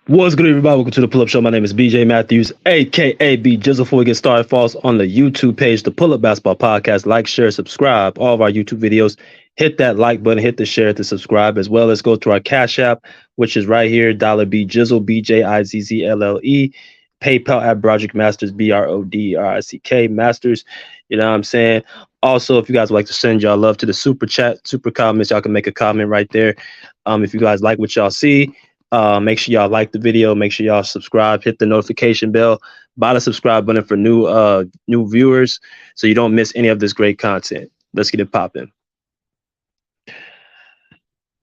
What's good, everybody? Welcome to the Pull Up Show. My name is BJ Matthews, aka B Jizzle. Before we get started, follow us on the YouTube page, the Pull Up Basketball Podcast. Like, share, subscribe. All of our YouTube videos. Hit that like button, hit the share, hit the subscribe as well. Let's go to our Cash App, which is right here, $B Jizzle, BJIZZLLE. PayPal at Broderick Masters, BRODRICK Masters. You know what I'm saying? Also, if you guys would like to send y'all love to the super chat, super comments, y'all can make a comment right there. If you guys like what y'all see. Make sure y'all like the video. Make sure y'all subscribe. Hit the notification bell. Buy the subscribe button for new viewers, so you don't miss any of this great content. Let's get it popping.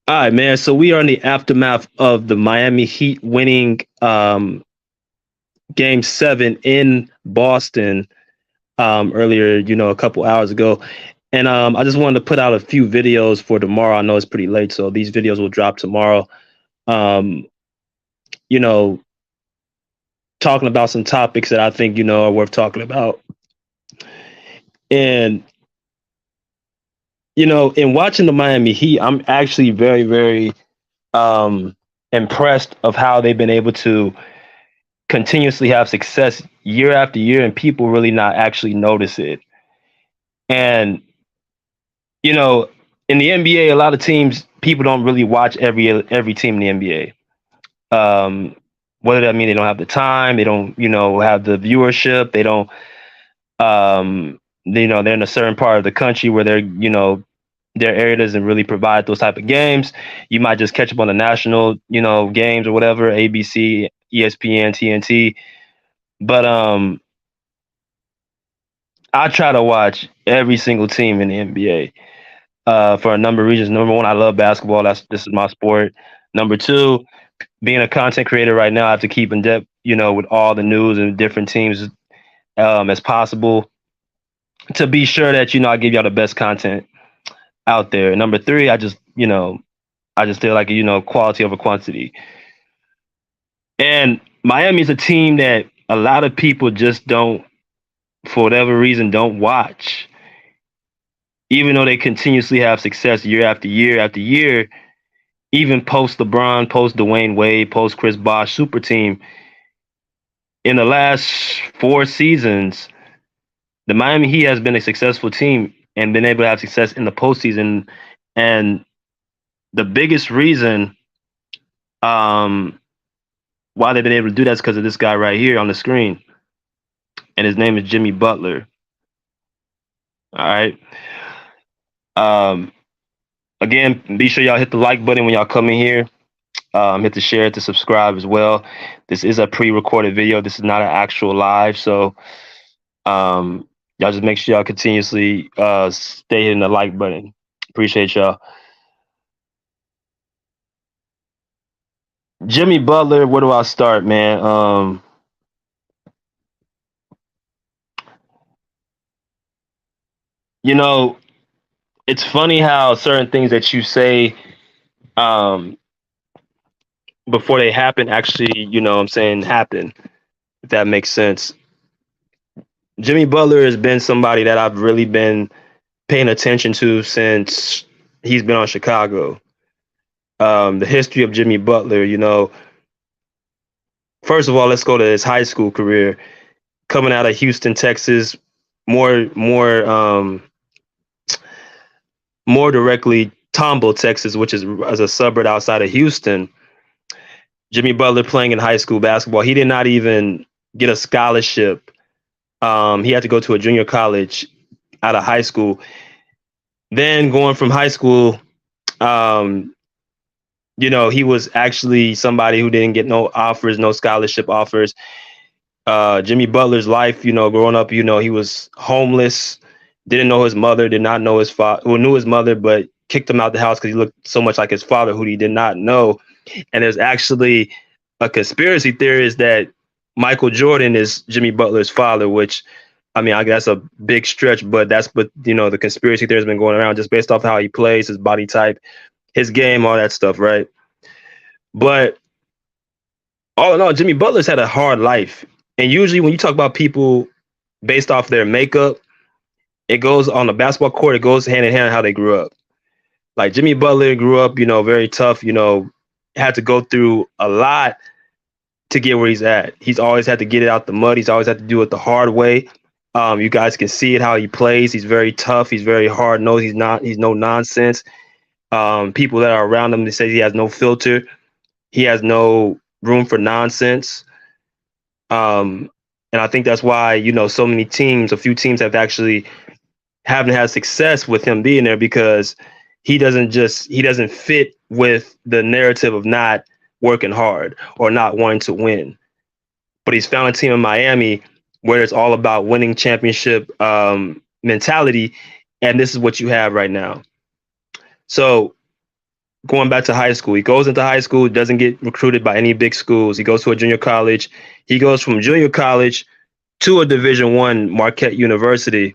All right, man. So we are in the aftermath of the Miami Heat winning Game 7 in Boston earlier, a couple hours ago. And I just wanted to put out a few videos for tomorrow. I know it's pretty late, so these videos will drop tomorrow. Talking about some topics that I think, are worth talking about. And, in watching the Miami Heat, I'm actually very, very impressed of how they've been able to continuously have success year after year and people really not actually notice it. And, in the NBA, a lot of teams, people don't really watch every team in the NBA. Whether that means they don't have the time, they don't, have the viewership, they don't, they're in a certain part of the country where they're, their area doesn't really provide those type of games. You might just catch up on the national, games or whatever, ABC, ESPN, TNT. But I try to watch every single team in the NBA for a number of reasons. Number one, I love basketball. This is my sport. Number two, being a content creator right now, I have to keep in depth, with all the news and different teams as possible to be sure that, I give y'all the best content out there. And number three, I just feel like, quality over quantity. And Miami's a team that a lot of people just don't, for whatever reason, don't watch. Even though they continuously have success year after year after year, even post LeBron, post Dwayne Wade, post Chris Bosh super team, in the last 4 seasons, the Miami Heat has been a successful team and been able to have success in the postseason. And the biggest reason why they've been able to do that is because of this guy right here on the screen. And his name is Jimmy Butler. All right. Again, be sure y'all hit the like button when y'all come in here. Hit the share, hit the subscribe as well. This is a pre-recorded video. This is not an actual live. So y'all just make sure y'all continuously stay hitting the like button. Appreciate y'all. Jimmy Butler, where do I start, man? It's funny how certain things that you say before they happen actually, happen, if that makes sense. Jimmy Butler has been somebody that I've really been paying attention to since he's been on Chicago. The history of Jimmy Butler, first of all, let's go to his high school career. Coming out of Houston, Texas, more directly, Tomball, Texas, which is as a suburb outside of Houston. Jimmy Butler playing in high school basketball. He did not even get a scholarship. He had to go to a junior college out of high school. Then going from high school, he was actually somebody who didn't get no offers, no scholarship offers. Jimmy Butler's life, growing up, he was homeless, didn't know his mother, did not know his father, who knew his mother, but kicked him out the house because he looked so much like his father, who he did not know. And there's actually a conspiracy theory is that Michael Jordan is Jimmy Butler's father, which, I guess a big stretch, but that's what, the conspiracy theory has been going around just based off how he plays, his body type, his game, all that stuff, right? But all in all, Jimmy Butler's had a hard life. And usually when you talk about people based off their makeup, it goes on the basketball court, it goes hand in hand how they grew up. Like Jimmy Butler grew up, very tough, had to go through a lot to get where he's at. He's always had to get it out the mud. He's always had to do it the hard way. You guys can see it how he plays. He's very tough. He's very hard nosed. He's no nonsense. People that are around him, they say he has no filter. He has no room for nonsense. Um, and I think that's why, so many teams, a few teams haven't had success with him being there, because he doesn't fit with the narrative of not working hard or not wanting to win. But he's found a team in Miami where it's all about winning championship mentality, and this is what you have right now. So going back to high school, he goes into high school, doesn't get recruited by any big schools. He goes to a junior college. He goes from junior college to a Division I Marquette University,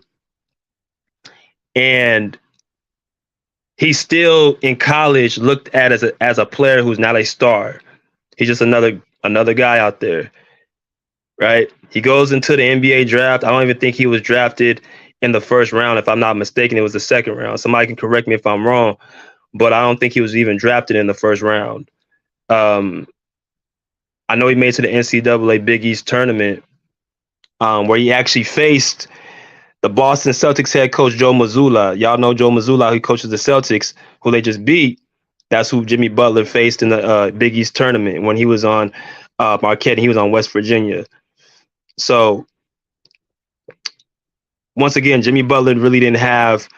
and he's still in college looked at as a player who's not a star. He's just another guy out there, right? He goes into the NBA draft. I don't even think he was drafted in the first round. If I'm not mistaken, it was the second round. Somebody can correct me if I'm wrong, but I don't think he was even drafted in the first round. I know he made it to the NCAA Big East tournament, where he actually faced the Boston Celtics head coach Joe Mazzulla. Y'all know Joe Mazzulla, who coaches the Celtics, who they just beat. That's who Jimmy Butler faced in the Big East tournament when he was on Marquette and he was on West Virginia. So once again, Jimmy Butler really didn't have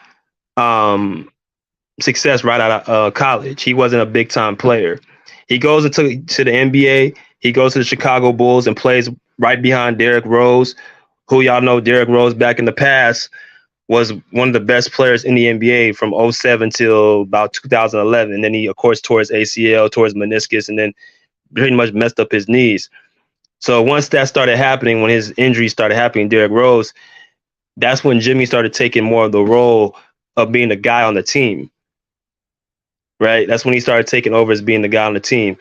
success right out of college. He wasn't a big time player. He goes to the NBA. He goes to the Chicago Bulls and plays right behind Derrick Rose, who y'all know Derrick Rose back in the past was one of the best players in the NBA from 07 till about 2011. And then he, of course, tore his ACL, tore his meniscus, and then pretty much messed up his knees. So once that started happening, when his injuries started happening, Derrick Rose, that's when Jimmy started taking more of the role of being the guy on the team, right? That's when he started taking over as being the guy on the team.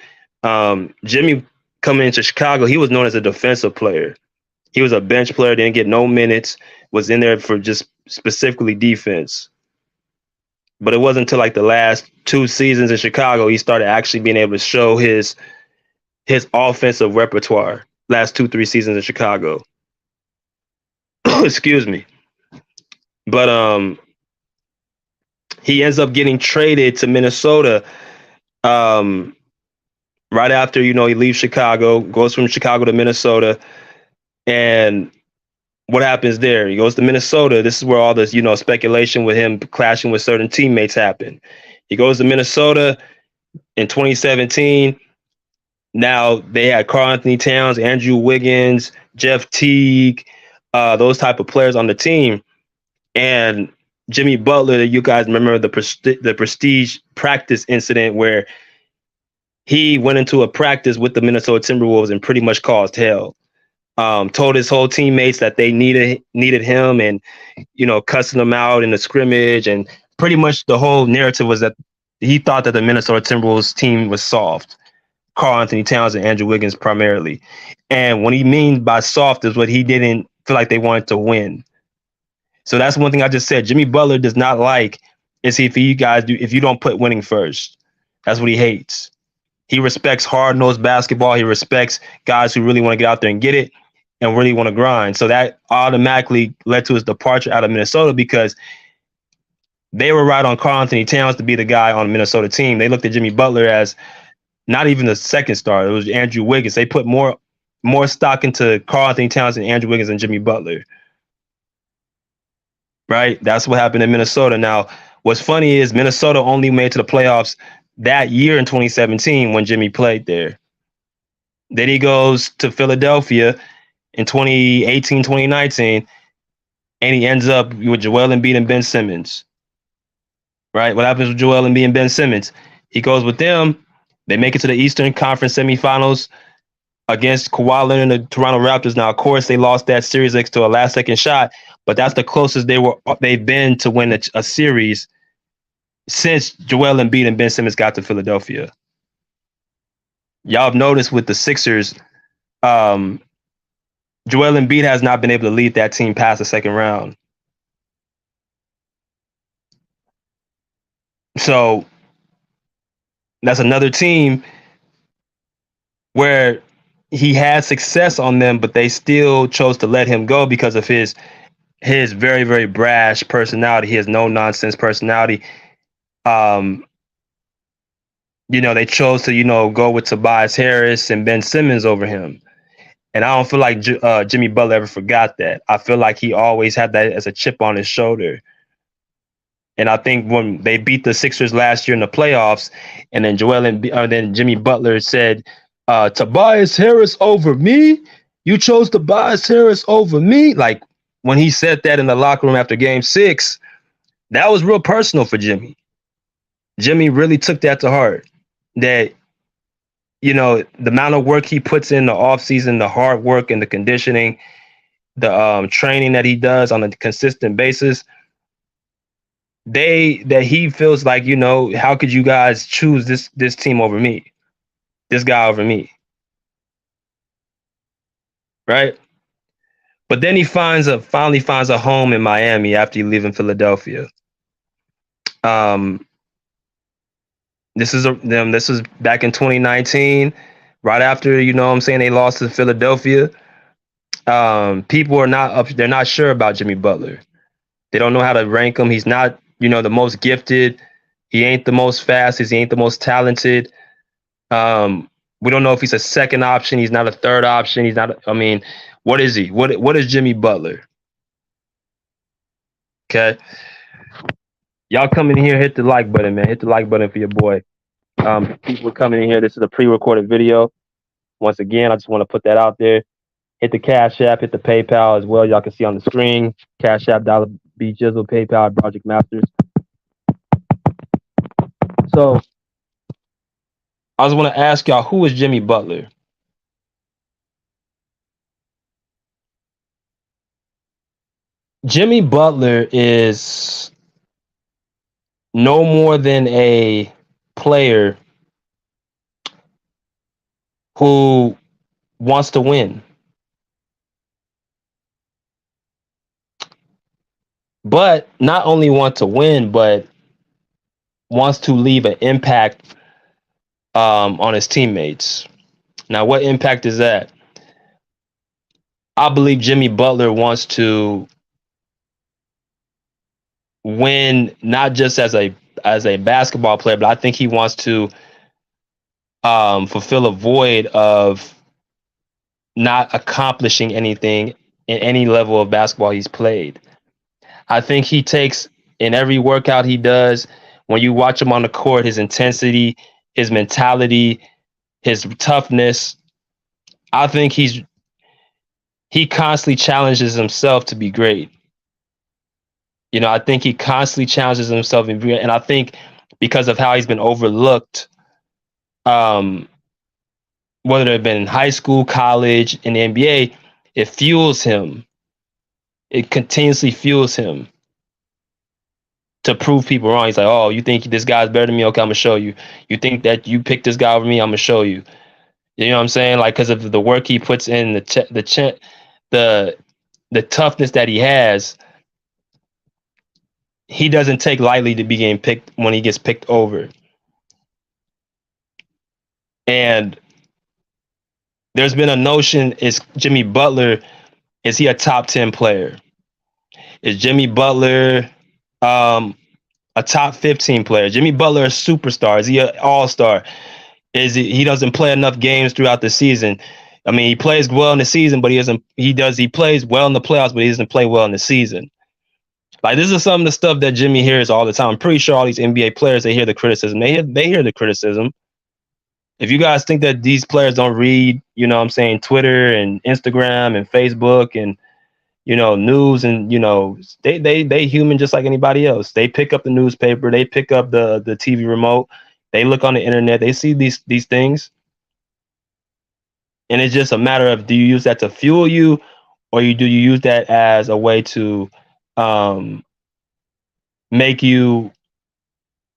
Jimmy coming into Chicago, he was known as a defensive player. He was a bench player, didn't get no minutes, was in there for just specifically defense. But it wasn't until like the last 2 seasons in Chicago he started actually being able to show his offensive repertoire. Last 2-3 seasons in Chicago. Excuse me. But he ends up getting traded to Minnesota right after, he leaves Chicago, goes from Chicago to Minnesota. And what happens there? He goes to Minnesota. This is where all this, speculation with him clashing with certain teammates happened. He goes to Minnesota in 2017. Now they had Karl-Anthony Towns, Andrew Wiggins, Jeff Teague, those type of players on the team. And Jimmy Butler, you guys remember the Prestige practice incident where he went into a practice with the Minnesota Timberwolves and pretty much caused hell. Told his whole teammates that they needed him, and cussing them out in the scrimmage, and pretty much the whole narrative was that he thought that the Minnesota Timberwolves team was soft. Karl-Anthony Towns and Andrew Wiggins primarily. And what he means by soft is what he didn't feel like they wanted to win. So that's one thing I just said. Jimmy Butler does not like is if you don't put winning first. That's what he hates. He respects hard-nosed basketball. He respects guys who really want to get out there and get it and really want to grind. So that automatically led to his departure out of Minnesota, because they were right on Karl-Anthony Towns to be the guy on the Minnesota team. They looked at Jimmy Butler as not even the second star. It was Andrew Wiggins. They put more stock into Karl-Anthony Towns and Andrew Wiggins than Jimmy Butler. Right? That's what happened in Minnesota. Now, what's funny is Minnesota only made it to the playoffs that year in 2017 when Jimmy played there. Then he goes to Philadelphia in 2018, 2019, and he ends up with Joel Embiid and Ben Simmons. Right? What happens with Joel Embiid and Ben Simmons? He goes with them. They make it to the Eastern Conference semifinals against Kawhi Leonard and the Toronto Raptors. Now, of course, they lost that series to a last-second shot, but that's the closest they've been to win a series since Joel Embiid and Ben Simmons got to Philadelphia. Y'all have noticed with the Sixers, Joel Embiid has not been able to lead that team past the second round. So that's another team where he had success on them, but they still chose to let him go because of his very, very brash personality, his no nonsense personality. Um, they chose to, go with Tobias Harris and Ben Simmons over him. And I don't feel like Jimmy Butler ever forgot that. I feel like he always had that as a chip on his shoulder. And I think when they beat the Sixers last year in the playoffs, and then then Jimmy Butler said, "Tobias Harris over me? You chose Tobias Harris over me?" Like when he said that in the locker room after Game 6, that was real personal for Jimmy. Jimmy really took that to heart. That the amount of work he puts in the offseason, the hard work and the conditioning, the training that he does on a consistent basis, that he feels like, how could you guys choose this team over me, this guy over me, right? But then he finally finds a home in Miami after he leaves in Philadelphia. This is back in 2019, right after they lost to Philadelphia. People are they're not sure about Jimmy Butler. They don't know how to rank him. He's not, the most gifted. He ain't the most fastest. He ain't the most talented. We don't know if he's a second option. He's not a third option. He's not. What is he? What is Jimmy Butler? Okay, y'all come in here, hit the like button, man. Hit the like button for your boy. People coming in here. This is a pre-recorded video. Once again, I just want to put that out there. Hit the Cash App, hit the PayPal as well. Y'all can see on the screen. Cash App, $B Jizzle, PayPal, Project Masters. So I just want to ask y'all, who is Jimmy Butler? Jimmy Butler is no more than a player who wants to win. But not only want to win, but wants to leave an impact on his teammates. Now, what impact is that? I believe Jimmy Butler wants to win, not just as a basketball player, but I think he wants to fulfill a void of not accomplishing anything in any level of basketball he's played. I think he takes, in every workout he does, when you watch him on the court, his intensity, his mentality, his toughness, I think he constantly challenges himself to be great. I think he constantly challenges himself to be great. And I think because of how he's been overlooked, whether it have been in high school, college, in the NBA, it fuels him. It continuously fuels him to prove people wrong. He's like, oh, you think this guy's better than me? Okay, I'm gonna show you. You think that you picked this guy over me? I'm gonna show you. You know what I'm saying? Like, because of the work he puts in, the toughness that he has, he doesn't take lightly to be getting picked when he gets picked over. And there's been a notion: is Jimmy Butler? Is he a top 10 player? Is Jimmy Butler a top 15 player? Jimmy Butler a superstar? Is he an all-star? Is he doesn't play enough games throughout the season? He plays well in the season, but he plays well in the playoffs, but he doesn't play well in the season. Like, this is some of the stuff that Jimmy hears all the time. I'm pretty sure all these NBA players, they hear the criticism. They hear the criticism. If you guys think that these players don't read, Twitter and Instagram and Facebook and news, and they human just like anybody else. They pick up the newspaper, they pick up the TV remote, they look on the internet, they see these things, and it's just a matter of, do you use that to fuel you, or do you use that as a way to make you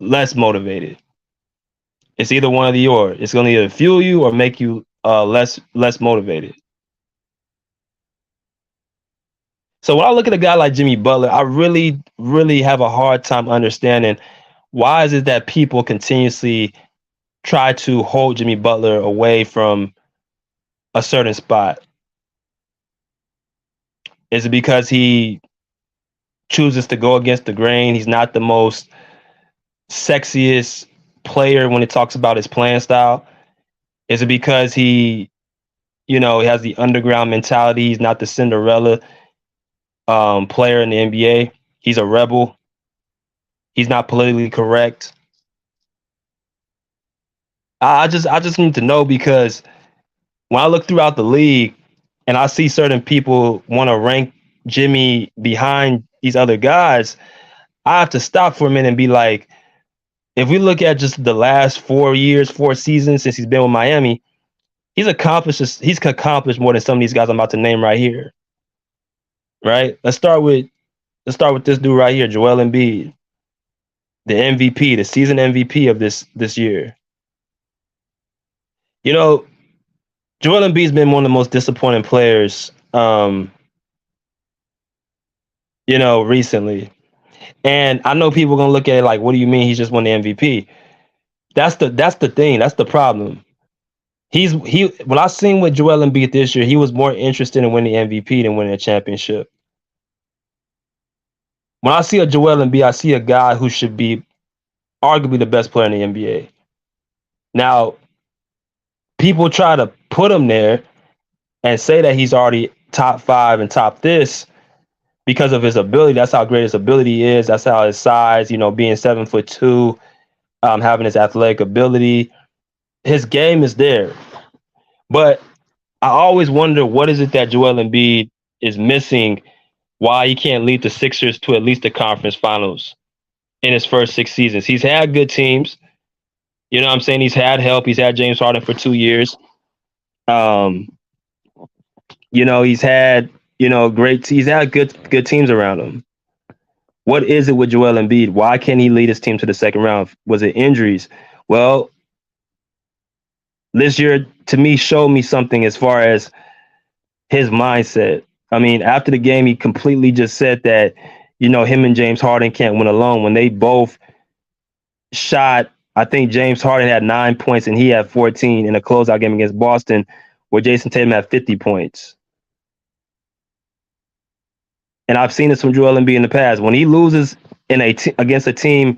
less motivated? It's either one or the other. It's going to either fuel you or make you less motivated. So when I look at a guy like Jimmy Butler, I really, really have a hard time understanding why is it that people continuously try to hold Jimmy Butler away from a certain spot? Is it because he chooses to go against the grain? He's not the most sexiest player when it talks about his playing style? Is it because he has the underground mentality? He's not the Cinderella player in the NBA. He's a rebel. He's not politically correct. I just need to know, because when I look throughout the league and I see certain people want to rank Jimmy behind these other guys, I have to stop for a minute and be like, if we look at just the last 4 years, 4 seasons since he's been with Miami, he's accomplished more than some of these guys I'm about to name right here. Right? Let's start with this dude right here, Joel Embiid, the MVP, the season MVP of this year. You know, Joel Embiid's been one of the most disappointing players, recently. And I know people are gonna look at it like, what do you mean he's just won the MVP? That's the thing. That's the problem. When I seen with Joel Embiid this year, he was more interested in winning the MVP than winning a championship. When I see a Joel Embiid, I see a guy who should be arguably the best player in the NBA. Now, people try to put him there and say that he's already top 5 and top this because of his ability. That's how great his ability is. That's how his size, being 7'2", having his athletic ability, his game is there. But I always wonder, what is it that Joel Embiid is missing? Why he can't lead the Sixers to at least the conference finals in his first 6 seasons? He's had good teams. You know what I'm saying? He's had help. He's had James Harden for 2 years. He's had, he's had good teams around him. What is it with Joel Embiid? Why can't he lead his team to the second round? Was it injuries? Well, this year, to me, showed me something as far as his mindset. I mean, after the game, he completely just said that, him and James Harden can't win alone. When they both shot, I think James Harden had 9 points and he had 14 in a closeout game against Boston, where Jason Tatum had 50 points. And I've seen this from Joel Embiid in the past. When he loses against a team,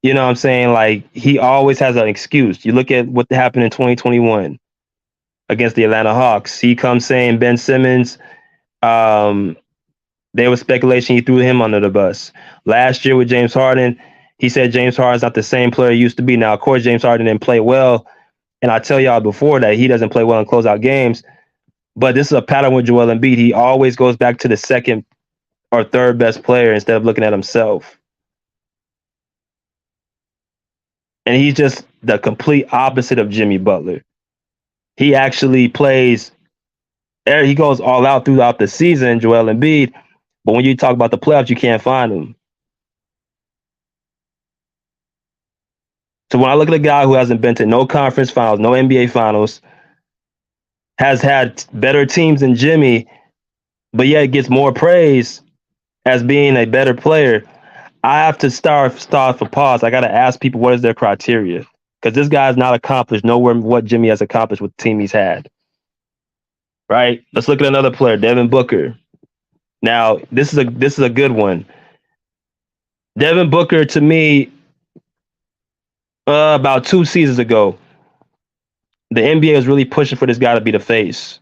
you know what I'm saying, like, he always has an excuse. You look at what happened in 2021 against the Atlanta Hawks. He comes saying Ben Simmons, there was speculation he threw him under the bus. Last year with James Harden, he said James Harden's not the same player he used to be. Now, of course, James Harden didn't play well. And I tell y'all before that he doesn't play well in closeout games. But this is a pattern with Joel Embiid. He always goes back to the second or third best player instead of looking at himself. And he's just the complete opposite of Jimmy Butler. He actually he goes all out throughout the season, Joel Embiid. But when you talk about the playoffs, you can't find him. So when I look at a guy who hasn't been to no conference finals, no NBA finals, has had better teams than Jimmy, but yet gets more praise as being a better player, I have to start for pause. I got to ask people, what is their criteria? Because this guy has not accomplished nowhere what Jimmy has accomplished with the team he's had. Right? Let's look at another player, Devin Booker. Now, this is a good one. Devin Booker, to me, about 2 seasons ago, the NBA was really pushing for this guy to be the face.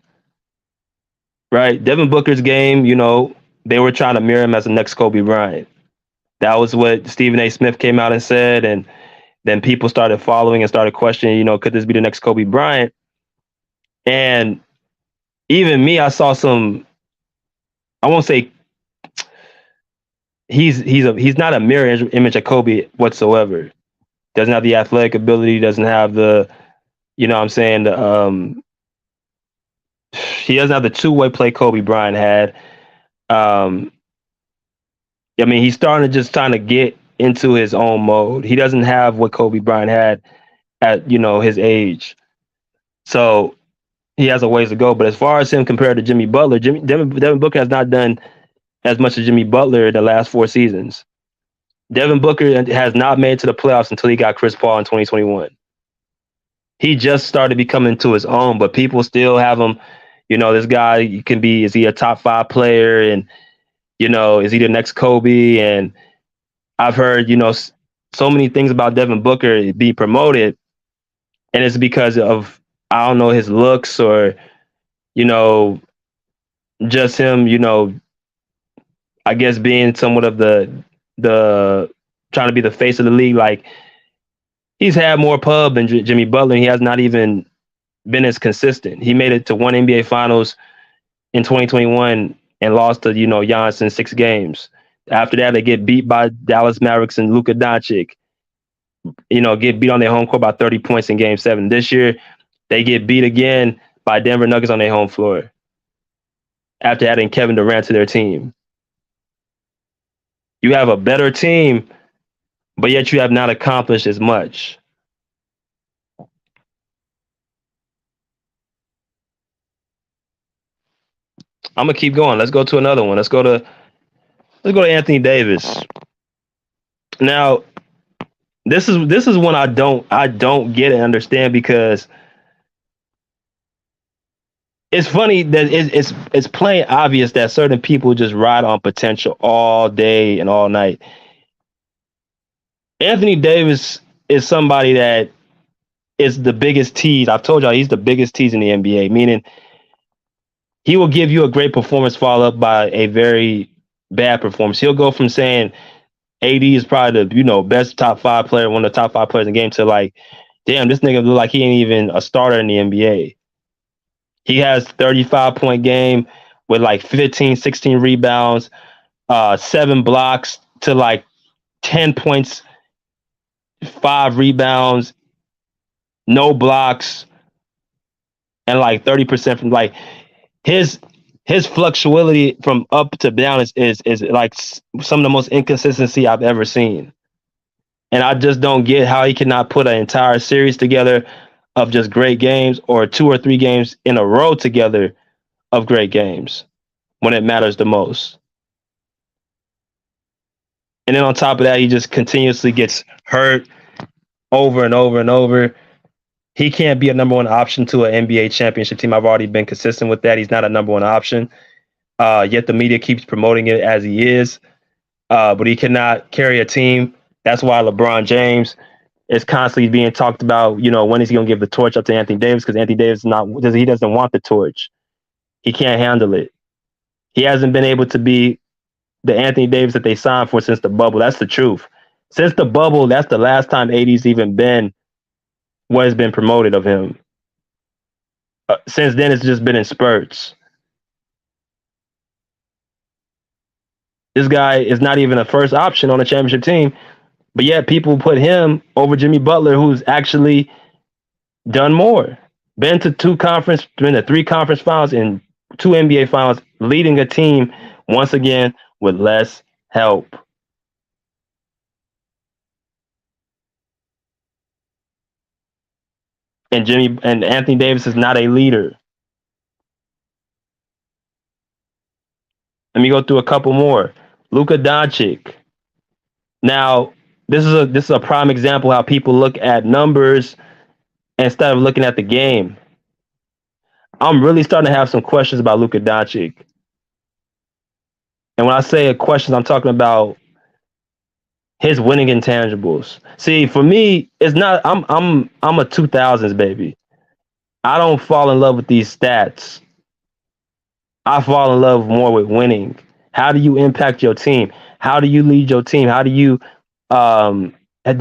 Right? Devin Booker's game, they were trying to mirror him as the next Kobe Bryant. That was what Stephen A. Smith came out and said, and then people started following and started questioning, could this be the next Kobe Bryant? And even me, I saw some, I won't say he's not a mirror image of Kobe whatsoever. Doesn't have the athletic ability, doesn't have the, he doesn't have the two-way play Kobe Bryant had. He's starting to just trying to get into his own mode. He doesn't have what Kobe Bryant had at, his age. So he has a ways to go. But as far as him compared to Jimmy Butler, Devin Booker has not done as much as Jimmy Butler in the last 4 seasons. Devin Booker has not made it to the playoffs until he got Chris Paul in 2021. he just started becoming to his own, but people still have him. This guy can be. Is he a top 5 player? And is he the next Kobe? And I've heard so many things about Devin Booker be promoted, and it's because of, I don't know, his looks, or you know just him. I guess being somewhat of the trying to be the face of the league. Like, he's had more pub than Jimmy Butler. And he has not even been as consistent. He made it to one NBA Finals in 2021 and lost to Giannis in 6 games. After that, they get beat by Dallas Mavericks and Luka Doncic. Get beat on their home court by 30 points in Game 7. This year, they get beat again by Denver Nuggets on their home floor after adding Kevin Durant to their team. You have a better team, but yet you have not accomplished as much. I'm gonna keep going. Let's go to another one. Let's go to Anthony Davis. Now, this is one I don't get and understand, because it's funny that it's plain obvious that certain people just ride on potential all day and all night. Anthony Davis is somebody that is the biggest tease. I've told y'all he's the biggest tease in the NBA, meaning he will give you a great performance followed up by a very bad performance. He'll go from saying AD is probably the best top 5 player, one of the top 5 players in the game, to like, damn, this nigga look like he ain't even a starter in the NBA. He has 35-point game with like 15, 16 rebounds, 7 blocks to like 10 points, 5 rebounds, no blocks, and like 30% from like his fluctuability from up to down is like some of the most inconsistency I've ever seen. And I just don't get how he cannot put an entire series together of just great games, or 2 or 3 games in a row together of great games when it matters the most. And then on top of that, he just continuously gets hurt over and over and over. He can't be a number 1 option to an NBA championship team. I've already been consistent with that. He's not a number 1 option. Yet the media keeps promoting it as he is. But he cannot carry a team. That's why LeBron James is constantly being talked about. When is he going to give the torch up to Anthony Davis? Because Anthony Davis he doesn't want the torch. He can't handle it. He hasn't been able to be the Anthony Davis that they signed for since the bubble. That's the truth. Since the bubble, that's the last time AD's even been what has been promoted of him. Since then, it's just been in spurts. This guy is not even a first option on a championship team, but yet people put him over Jimmy Butler, who's actually done more. Been to 3 conference finals and 2 NBA finals, leading a team once again with less help. And Anthony Davis is not a leader. Let me go through a couple more. Luka Doncic. Now, this is a prime example how people look at numbers instead of looking at the game. I'm really starting to have some questions about Luka Doncic. And when I say questions, I'm talking about his winning intangibles. See, for me, it's not. I'm a 2000s baby. I don't fall in love with these stats. I fall in love more with winning. How do you impact your team? How do you lead your team? How do you do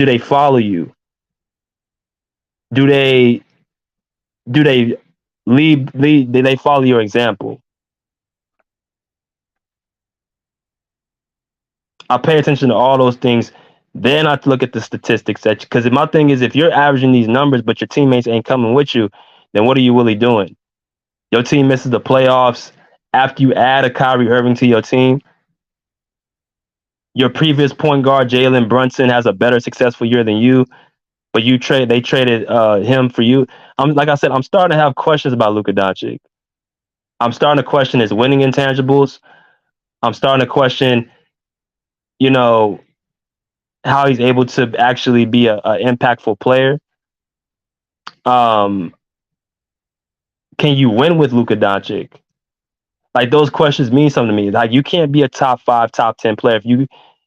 they follow you? Do they lead? Do they follow your example? I pay attention to all those things. Then I look at the statistics, because my thing is, if you're averaging these numbers but your teammates ain't coming with you, then what are you really doing? Your team misses the playoffs after you add a Kyrie Irving to your team. Your previous point guard, Jalen Brunson, has a better successful year than you, but they traded him for you. Like I said, I'm starting to have questions about Luka Doncic. I'm starting to question his winning intangibles. I'm starting to question, how he's able to actually be a impactful player. Um, can you win with Luka Doncic? Like those questions mean something to me. Like you can't be a top 5, top 10 player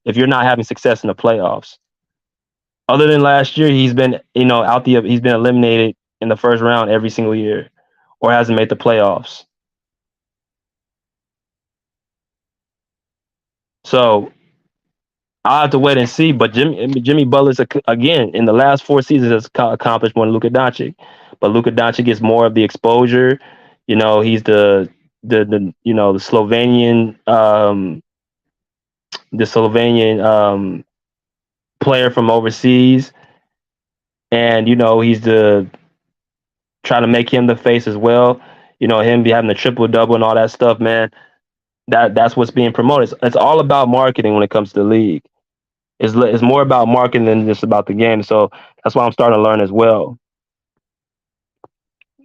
if you're not having success in the playoffs. Other than last year, he's been he's been eliminated in the first round every single year, or hasn't made the playoffs. So I'll have to wait and see. But Jimmy Butler's again in the last 4 seasons has accomplished more than Luka Doncic. But Luka Doncic gets more of the exposure. He's the Slovenian player from overseas, and he's the trying to make him the face as well. Him be having the triple double and all that stuff, man. That's what's being promoted. It's all about marketing when it comes to the league. It's more about marketing than just about the game. So that's why I'm starting to learn as well.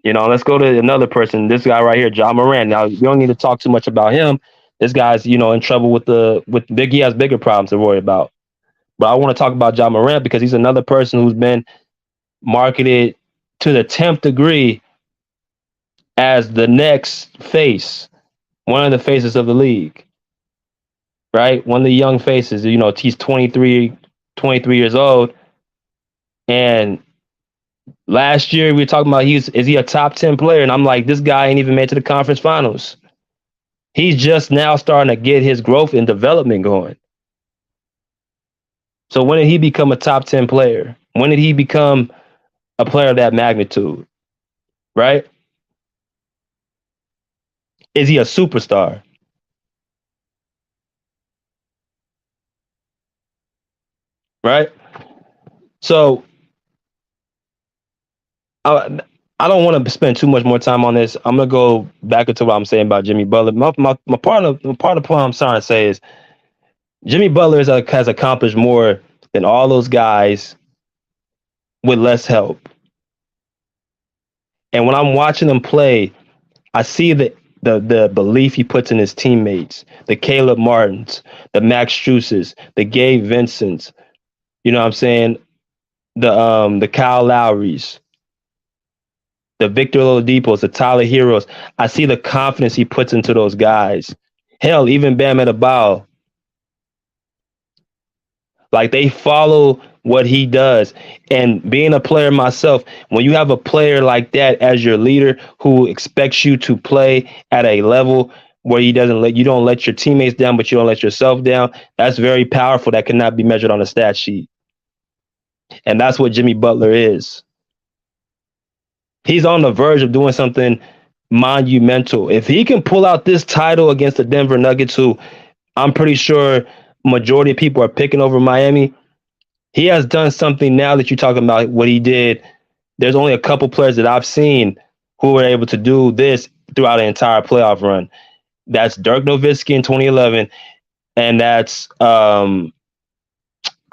Let's go to another person. This guy right here, Ja Morant. Now we don't need to talk too much about him. This guy's in trouble with big. He has bigger problems to worry about. But I want to talk about Ja Morant because he's another person who's been marketed to the 10th degree as the next face, one of the faces of the league, right? One of the young faces. He's 23 years old, and last year we were talking about is he a top 10 player? And I'm like, this guy ain't even made to the conference finals. He's just now starting to get his growth and development going. So when did he become a top 10 player? When did he become a player of that magnitude? Right? Is he a superstar? Right? So I don't want to spend too much more time on this. I'm gonna go back into what I'm saying about Jimmy Butler. My part of the point I'm trying to say is Jimmy Butler has accomplished more than all those guys with less help. And when I'm watching him play, I see the belief he puts in his teammates, the Caleb Martins, the Max Struses, the Gabe Vincents, you know what I'm saying? The Kyle Lowrys, the Victor Oladipo's, the Tyler Heroes. I see the confidence he puts into those guys. Hell, even Bam Adebayo. Like they follow what he does. And being a player myself, when you have a player like that as your leader who expects you to play at a level where you don't let your teammates down, but you don't let yourself down, that's very powerful. That cannot be measured on a stat sheet. And that's what Jimmy Butler is. He's on the verge of doing something monumental. If he can pull out this title against the Denver Nuggets, who I'm pretty sure majority of people are picking over Miami, he has done something now that you're talking about what he did. There's only a couple players that I've seen who were able to do this throughout the entire playoff run. That's Dirk Nowitzki in 2011, and that's Kawhi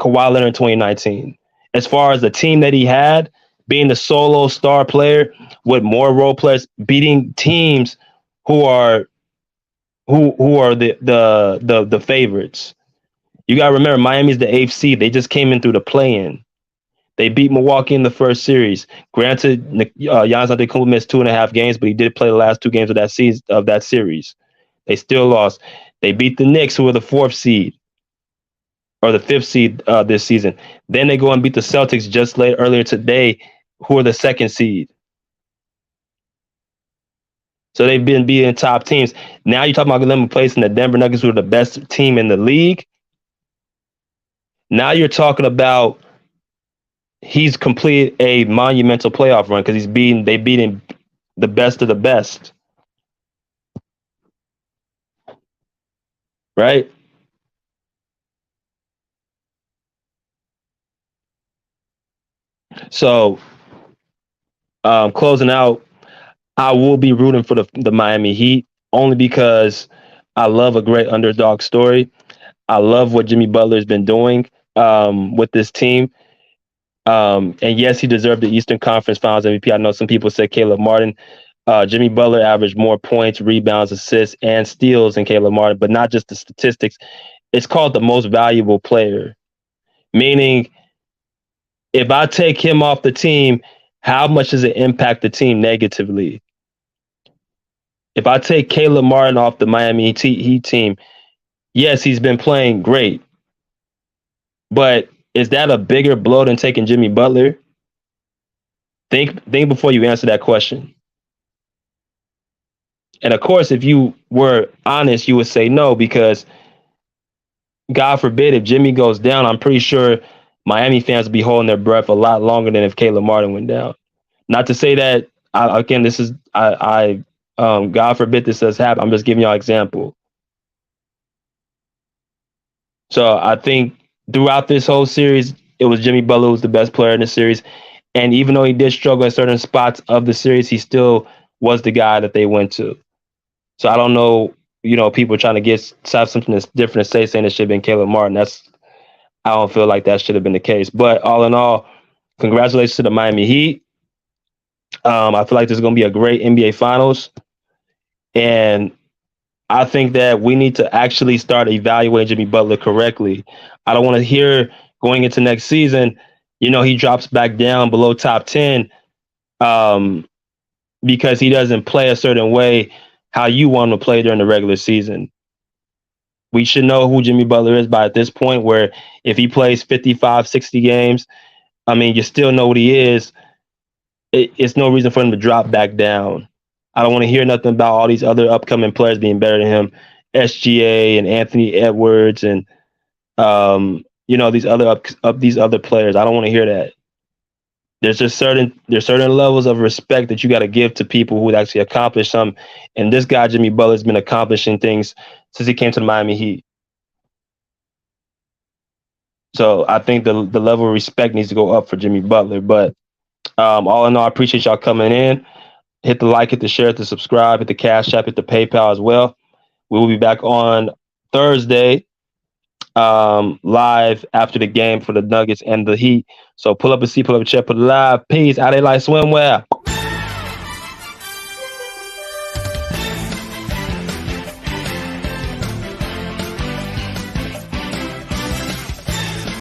Leonard in 2019. As far as the team that he had, being the solo star player with more role players, beating teams who are the favorites. You got to remember, Miami's the 8th seed. They just came in through the play-in. They beat Milwaukee in the first series. Granted, Giannis Antetokounmpo missed 2.5 games, but he did play the last 2 games of that series. They still lost. They beat the Knicks, who were the 4th seed or the 5th seed this season. Then they go and beat the Celtics earlier today, who are the 2nd seed. So they've been beating top teams. Now you're talking about them placing the Denver Nuggets, who are the best team in the league. Now you're talking about he's completed a monumental playoff run because they beating the best of the best. Right? So closing out, I will be rooting for the Miami Heat only because I love a great underdog story. I love what Jimmy Butler has been doing with this team. And yes, he deserved the Eastern Conference Finals MVP. I know some people said Caleb Martin. Jimmy Butler averaged more points, rebounds, assists, and steals than Caleb Martin, but not just the statistics. It's called the most valuable player, meaning if I take him off the team, how much does it impact the team negatively? If I take Caleb Martin off the Miami Heat team, yes, he's been playing great, but is that a bigger blow than taking Jimmy Butler? Think before you answer that question. And of course, if you were honest, you would say no, because God forbid if Jimmy goes down, I'm pretty sure Miami fans will be holding their breath a lot longer than if Caleb Martin went down. Not to say that again, this is God forbid this does happen. I'm just giving y'all an example. So I think throughout this whole series, it was Jimmy Butler who was the best player in the series. And even though he did struggle at certain spots of the series, he still was the guy that they went to. So I don't know, people trying to have something that's different to say, saying it should have been Caleb Martin. I don't feel like that should have been the case. But all in all, congratulations to the Miami Heat. I feel like there's going to be a great NBA Finals. And I think that we need to actually start evaluating Jimmy Butler correctly. I don't want to hear going into next season, he drops back down below top 10 because he doesn't play a certain way how you want him to play during the regular season. We should know who Jimmy Butler is by at this point, where if he plays 55, 60 games, you still know what he is. It's no reason for him to drop back down. I don't want to hear nothing about all these other upcoming players being better than him, SGA and Anthony Edwards and these other players. I don't want to hear that. There's certain levels of respect that you got to give to people who actually accomplish something. And this guy, Jimmy Butler, has been accomplishing things since he came to the Miami Heat. So I think the level of respect needs to go up for Jimmy Butler. But all in all, I appreciate y'all coming in. Hit the like, hit the share, hit the subscribe, hit the Cash App, hit the PayPal as well. We will be back on Thursday live after the game for the Nuggets and the Heat. So pull up a seat, pull up a chair, put it live. Peace. Out there like swimwear.